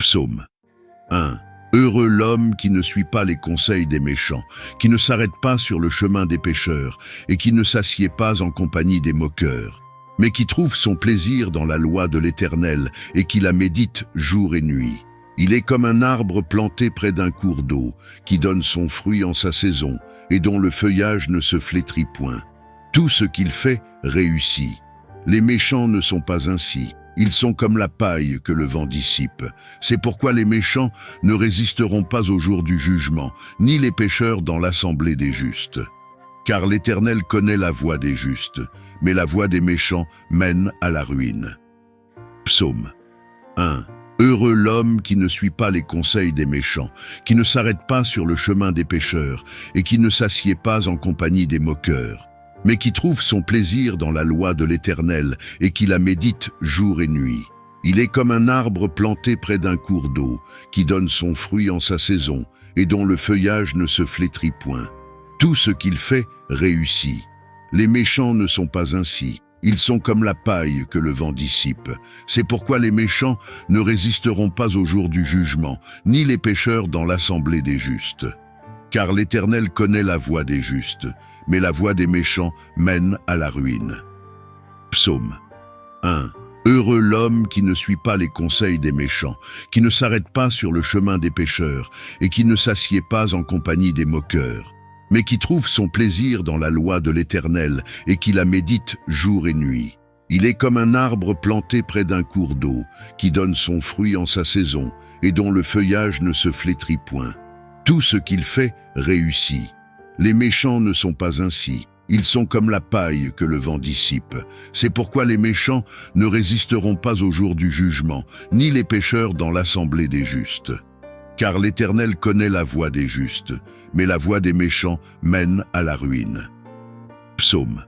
Psaume 1. Heureux l'homme qui ne suit pas les conseils des méchants, qui ne s'arrête pas sur le chemin des pécheurs, et qui ne s'assied pas en compagnie des moqueurs, mais qui trouve son plaisir dans la loi de l'Éternel, et qui la médite jour et nuit. Il est comme un arbre planté près d'un cours d'eau, qui donne son fruit en sa saison, et dont le feuillage ne se flétrit point. Tout ce qu'il fait réussit. Les méchants ne sont pas ainsi. Ils sont comme la paille que le vent dissipe. C'est pourquoi les méchants ne résisteront pas au jour du jugement, ni les pécheurs dans l'assemblée des justes. Car l'Éternel connaît la voie des justes, mais la voie des méchants mène à la ruine. Psaume 1. Heureux l'homme qui ne suit pas les conseils des méchants, qui ne s'arrête pas sur le chemin des pécheurs, et qui ne s'assied pas en compagnie des moqueurs, mais qui trouve son plaisir dans la loi de l'Éternel et qui la médite jour et nuit. Il est comme un arbre planté près d'un cours d'eau, qui donne son fruit en sa saison et dont le feuillage ne se flétrit point. Tout ce qu'il fait réussit. Les méchants ne sont pas ainsi. Ils sont comme la paille que le vent dissipe. C'est pourquoi les méchants ne résisteront pas au jour du jugement, ni les pécheurs dans l'assemblée des justes. Car l'Éternel connaît la voie des justes, mais la voie des méchants mène à la ruine. Psaume 1. Heureux l'homme qui ne suit pas les conseils des méchants, qui ne s'arrête pas sur le chemin des pécheurs, et qui ne s'assied pas en compagnie des moqueurs, mais qui trouve son plaisir dans la loi de l'Éternel et qui la médite jour et nuit. Il est comme un arbre planté près d'un cours d'eau, qui donne son fruit en sa saison, et dont le feuillage ne se flétrit point. Tout ce qu'il fait réussit. Les méchants ne sont pas ainsi. Ils sont comme la paille que le vent dissipe. C'est pourquoi les méchants ne résisteront pas au jour du jugement, ni les pécheurs dans l'assemblée des justes. Car l'Éternel connaît la voie des justes, mais la voie des méchants mène à la ruine. Psaume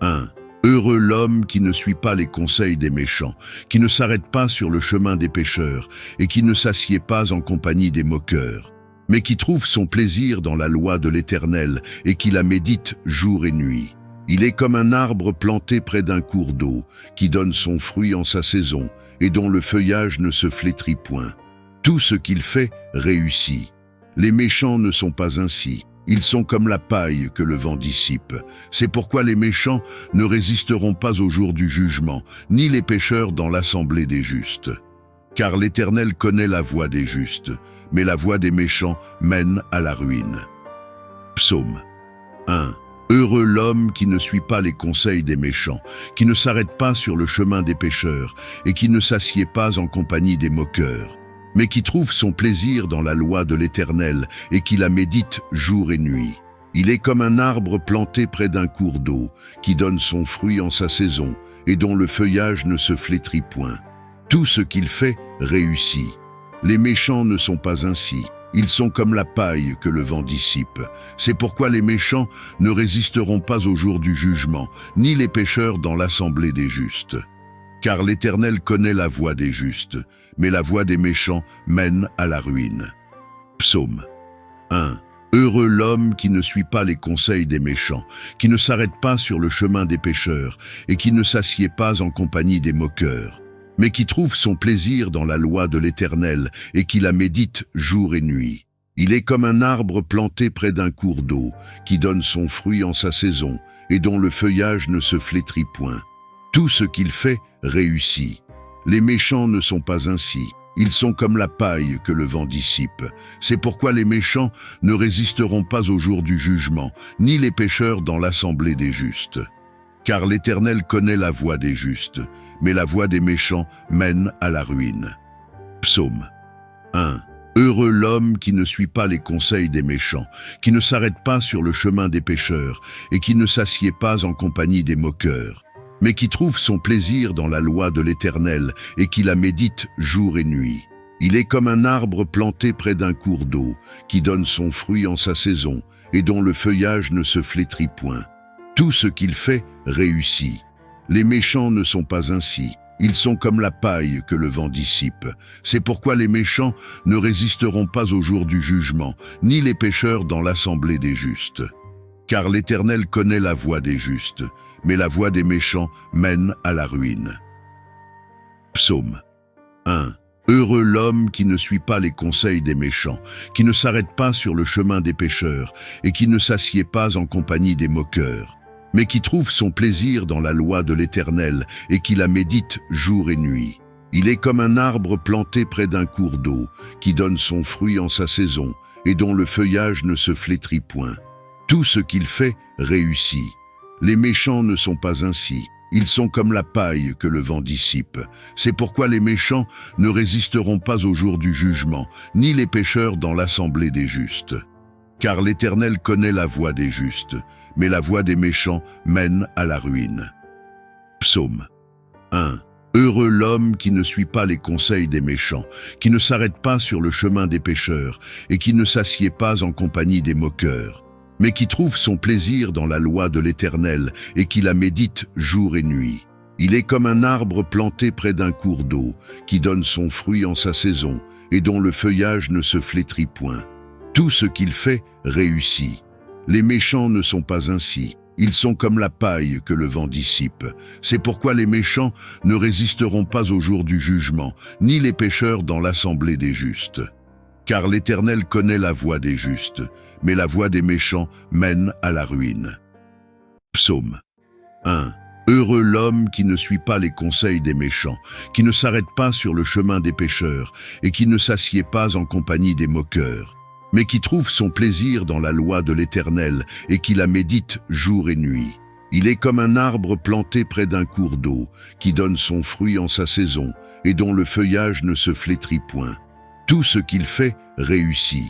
1. Heureux l'homme qui ne suit pas les conseils des méchants, qui ne s'arrête pas sur le chemin des pécheurs, et qui ne s'assied pas en compagnie des moqueurs, mais qui trouve son plaisir dans la loi de l'Éternel et qui la médite jour et nuit. Il est comme un arbre planté près d'un cours d'eau, qui donne son fruit en sa saison et dont le feuillage ne se flétrit point. Tout ce qu'il fait réussit. Les méchants ne sont pas ainsi. Ils sont comme la paille que le vent dissipe. C'est pourquoi les méchants ne résisteront pas au jour du jugement, ni les pécheurs dans l'assemblée des justes. Car l'Éternel connaît la voie des justes, mais la voie des méchants mène à la ruine. Psaume 1. Heureux l'homme qui ne suit pas les conseils des méchants, qui ne s'arrête pas sur le chemin des pécheurs, et qui ne s'assied pas en compagnie des moqueurs, mais qui trouve son plaisir dans la loi de l'Éternel et qui la médite jour et nuit. Il est comme un arbre planté près d'un cours d'eau, qui donne son fruit en sa saison, et dont le feuillage ne se flétrit point. Tout ce qu'il fait réussit. Les méchants ne sont pas ainsi. Ils sont comme la paille que le vent dissipe. C'est pourquoi les méchants ne résisteront pas au jour du jugement, ni les pécheurs dans l'assemblée des justes. Car l'Éternel connaît la voie des justes, mais la voie des méchants mène à la ruine. Psaume 1. Heureux l'homme qui ne suit pas les conseils des méchants, qui ne s'arrête pas sur le chemin des pécheurs, et qui ne s'assied pas en compagnie des moqueurs, mais qui trouve son plaisir dans la loi de l'Éternel et qui la médite jour et nuit. Il est comme un arbre planté près d'un cours d'eau, qui donne son fruit en sa saison et dont le feuillage ne se flétrit point. Tout ce qu'il fait réussit. Les méchants ne sont pas ainsi. Ils sont comme la paille que le vent dissipe. C'est pourquoi les méchants ne résisteront pas au jour du jugement, ni les pécheurs dans l'assemblée des justes. Car l'Éternel connaît la voie des justes, mais la voie des méchants mène à la ruine. Psaume 1. Heureux l'homme qui ne suit pas les conseils des méchants, qui ne s'arrête pas sur le chemin des pécheurs, et qui ne s'assied pas en compagnie des moqueurs, mais qui trouve son plaisir dans la loi de l'Éternel et qui la médite jour et nuit. Il est comme un arbre planté près d'un cours d'eau, qui donne son fruit en sa saison et dont le feuillage ne se flétrit point. Tout ce qu'il fait réussit. Les méchants ne sont pas ainsi. Ils sont comme la paille que le vent dissipe. C'est pourquoi les méchants ne résisteront pas au jour du jugement, ni les pécheurs dans l'assemblée des justes. Car l'Éternel connaît la voie des justes, mais la voie des méchants mène à la ruine. Psaume 1. Heureux l'homme qui ne suit pas les conseils des méchants, qui ne s'arrête pas sur le chemin des pécheurs, et qui ne s'assied pas en compagnie des moqueurs, mais qui trouve son plaisir dans la loi de l'Éternel, et qui la médite jour et nuit. Il est comme un arbre planté près d'un cours d'eau, qui donne son fruit en sa saison, et dont le feuillage ne se flétrit point. Tout ce qu'il fait réussit. Les méchants ne sont pas ainsi. Ils sont comme la paille que le vent dissipe. C'est pourquoi les méchants ne résisteront pas au jour du jugement, ni les pécheurs dans l'assemblée des justes. Car l'Éternel connaît la voie des justes, mais la voie des méchants mène à la ruine. Psaume 1. Heureux l'homme qui ne suit pas les conseils des méchants, qui ne s'arrête pas sur le chemin des pécheurs, et qui ne s'assied pas en compagnie des moqueurs, mais qui trouve son plaisir dans la loi de l'Éternel et qui la médite jour et nuit. Il est comme un arbre planté près d'un cours d'eau, qui donne son fruit en sa saison et dont le feuillage ne se flétrit point. Tout ce qu'il fait réussit. Les méchants ne sont pas ainsi. Ils sont comme la paille que le vent dissipe. C'est pourquoi les méchants ne résisteront pas au jour du jugement, ni les pécheurs dans l'assemblée des justes. Car l'Éternel connaît la voie des justes, mais la voie des méchants mène à la ruine. Psaume 1. Heureux l'homme qui ne suit pas les conseils des méchants, qui ne s'arrête pas sur le chemin des pécheurs, et qui ne s'assied pas en compagnie des moqueurs, mais qui trouve son plaisir dans la loi de l'Éternel et qui la médite jour et nuit. Il est comme un arbre planté près d'un cours d'eau, qui donne son fruit en sa saison, et dont le feuillage ne se flétrit point. Tout ce qu'il fait réussit.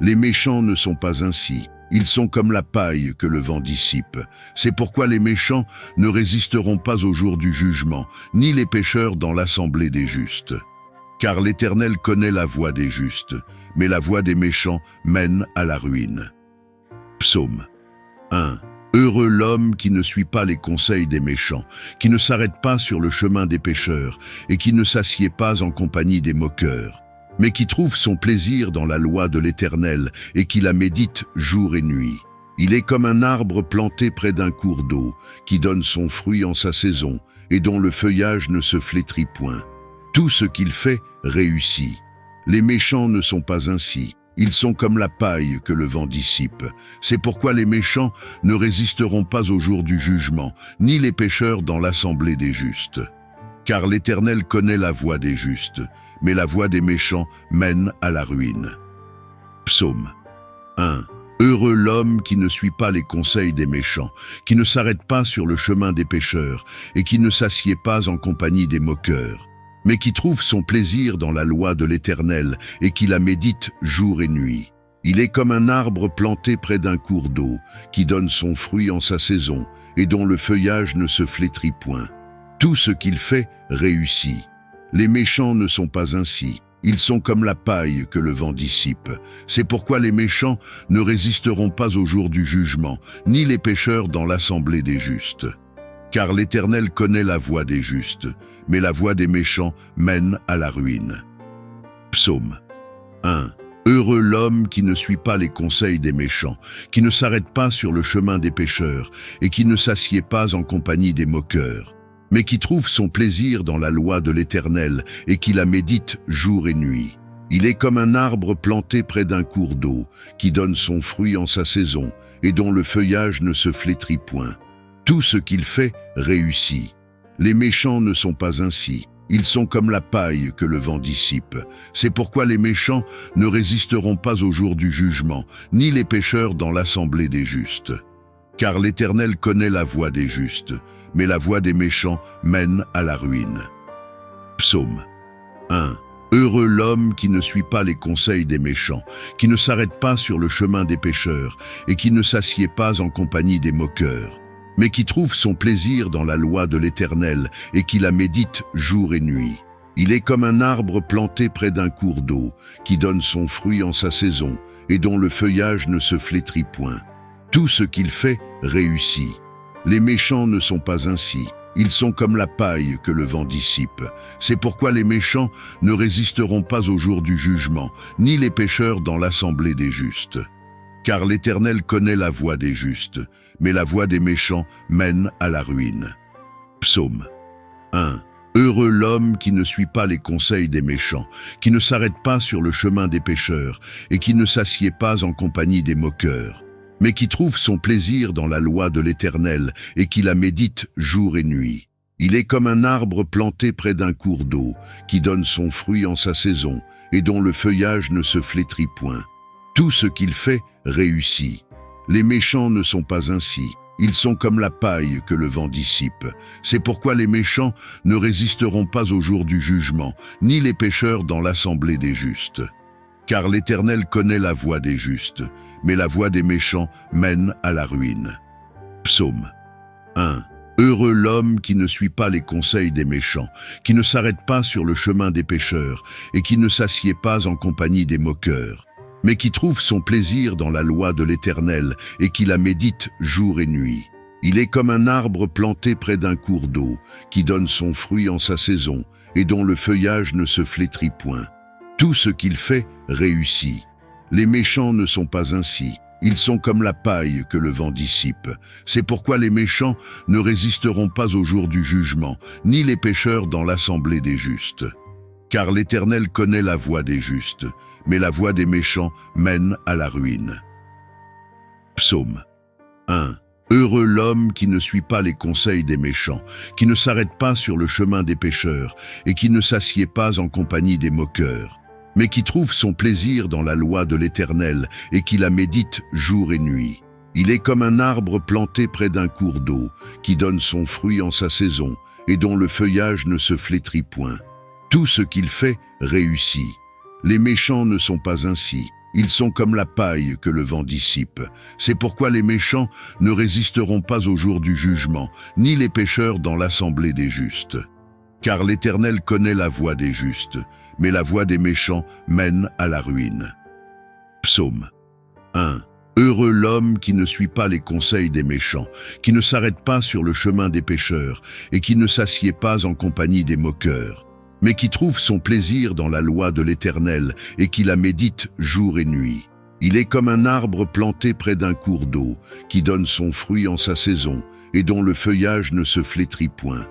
Les méchants ne sont pas ainsi. Ils sont comme la paille que le vent dissipe. C'est pourquoi les méchants ne résisteront pas au jour du jugement, ni les pécheurs dans l'assemblée des justes. Car l'Éternel connaît la voie des justes, mais la voie des méchants mène à la ruine. Psaume 1. Heureux l'homme qui ne suit pas les conseils des méchants, qui ne s'arrête pas sur le chemin des pécheurs, et qui ne s'assied pas en compagnie des moqueurs, mais qui trouve son plaisir dans la loi de l'Éternel et qui la médite jour et nuit. Il est comme un arbre planté près d'un cours d'eau, qui donne son fruit en sa saison et dont le feuillage ne se flétrit point. Tout ce qu'il fait réussit. Les méchants ne sont pas ainsi. Ils sont comme la paille que le vent dissipe. C'est pourquoi les méchants ne résisteront pas au jour du jugement, ni les pécheurs dans l'assemblée des justes. Car l'Éternel connaît la voie des justes, mais la voie des méchants mène à la ruine. Psaume 1. Heureux l'homme qui ne suit pas les conseils des méchants, qui ne s'arrête pas sur le chemin des pécheurs, et qui ne s'assied pas en compagnie des moqueurs, mais qui trouve son plaisir dans la loi de l'Éternel et qui la médite jour et nuit. Il est comme un arbre planté près d'un cours d'eau, qui donne son fruit en sa saison et dont le feuillage ne se flétrit point. Tout ce qu'il fait réussit. Les méchants ne sont pas ainsi. Ils sont comme la paille que le vent dissipe. C'est pourquoi les méchants ne résisteront pas au jour du jugement, ni les pécheurs dans l'assemblée des justes. Car l'Éternel connaît la voie des justes, mais la voie des méchants mène à la ruine. Psaume 1. Heureux l'homme qui ne suit pas les conseils des méchants, qui ne s'arrête pas sur le chemin des pécheurs, et qui ne s'assied pas en compagnie des moqueurs, mais qui trouve son plaisir dans la loi de l'Éternel et qui la médite jour et nuit. Il est comme un arbre planté près d'un cours d'eau, qui donne son fruit en sa saison et dont le feuillage ne se flétrit point. Tout ce qu'il fait réussit. Les méchants ne sont pas ainsi. Ils sont comme la paille que le vent dissipe. C'est pourquoi les méchants ne résisteront pas au jour du jugement, ni les pécheurs dans l'assemblée des justes. Car l'Éternel connaît la voie des justes, mais la voie des méchants mène à la ruine. Psaume 1. Heureux l'homme qui ne suit pas les conseils des méchants, qui ne s'arrête pas sur le chemin des pécheurs, et qui ne s'assied pas en compagnie des moqueurs, mais qui trouve son plaisir dans la loi de l'Éternel et qui la médite jour et nuit. Il est comme un arbre planté près d'un cours d'eau, qui donne son fruit en sa saison et dont le feuillage ne se flétrit point. Tout ce qu'il fait réussit. Les méchants ne sont pas ainsi. Ils sont comme la paille que le vent dissipe. C'est pourquoi les méchants ne résisteront pas au jour du jugement, ni les pécheurs dans l'assemblée des justes. Car l'Éternel connaît la voie des justes, mais la voie des méchants mène à la ruine. Psaume 1. Heureux l'homme qui ne suit pas les conseils des méchants, qui ne s'arrête pas sur le chemin des pécheurs, et qui ne s'assied pas en compagnie des moqueurs, mais qui trouve son plaisir dans la loi de l'Éternel, et qui la médite jour et nuit. Il est comme un arbre planté près d'un cours d'eau, qui donne son fruit en sa saison, et dont le feuillage ne se flétrit point. Tout ce qu'il fait réussit. Les méchants ne sont pas ainsi. Ils sont comme la paille que le vent dissipe. C'est pourquoi les méchants ne résisteront pas au jour du jugement, ni les pécheurs dans l'assemblée des justes. Car l'Éternel connaît la voie des justes, mais la voie des méchants mène à la ruine. Psaume 1. Heureux l'homme qui ne suit pas les conseils des méchants, qui ne s'arrête pas sur le chemin des pécheurs, et qui ne s'assied pas en compagnie des moqueurs, mais qui trouve son plaisir dans la loi de l'Éternel et qui la médite jour et nuit. Il est comme un arbre planté près d'un cours d'eau, qui donne son fruit en sa saison et dont le feuillage ne se flétrit point. Tout ce qu'il fait réussit. Les méchants ne sont pas ainsi. Ils sont comme la paille que le vent dissipe. C'est pourquoi les méchants ne résisteront pas au jour du jugement, ni les pécheurs dans l'assemblée des justes. Car l'Éternel connaît la voie des justes, mais la voie des méchants mène à la ruine. Psaume 1. Heureux l'homme qui ne suit pas les conseils des méchants, qui ne s'arrête pas sur le chemin des pécheurs, et qui ne s'assied pas en compagnie des moqueurs, mais qui trouve son plaisir dans la loi de l'Éternel et qui la médite jour et nuit. Il est comme un arbre planté près d'un cours d'eau, qui donne son fruit en sa saison, et dont le feuillage ne se flétrit point. Tout ce qu'il fait réussit. Les méchants ne sont pas ainsi. Ils sont comme la paille que le vent dissipe. C'est pourquoi les méchants ne résisteront pas au jour du jugement, ni les pécheurs dans l'assemblée des justes. Car l'Éternel connaît la voie des justes, mais la voie des méchants mène à la ruine. Psaume 1. Heureux l'homme qui ne suit pas les conseils des méchants, qui ne s'arrête pas sur le chemin des pécheurs, et qui ne s'assied pas en compagnie des moqueurs, mais qui trouve son plaisir dans la loi de l'Éternel et qui la médite jour et nuit. Il est comme un arbre planté près d'un cours d'eau, qui donne son fruit en sa saison et dont le feuillage ne se flétrit point.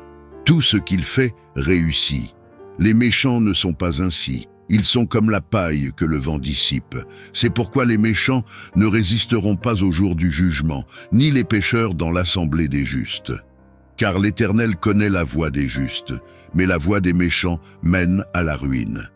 Tout ce qu'il fait réussit. Les méchants ne sont pas ainsi. Ils sont comme la paille que le vent dissipe. C'est pourquoi les méchants ne résisteront pas au jour du jugement, ni les pécheurs dans l'assemblée des justes. Car l'Éternel connaît la voie des justes, mais la voie des méchants mène à la ruine.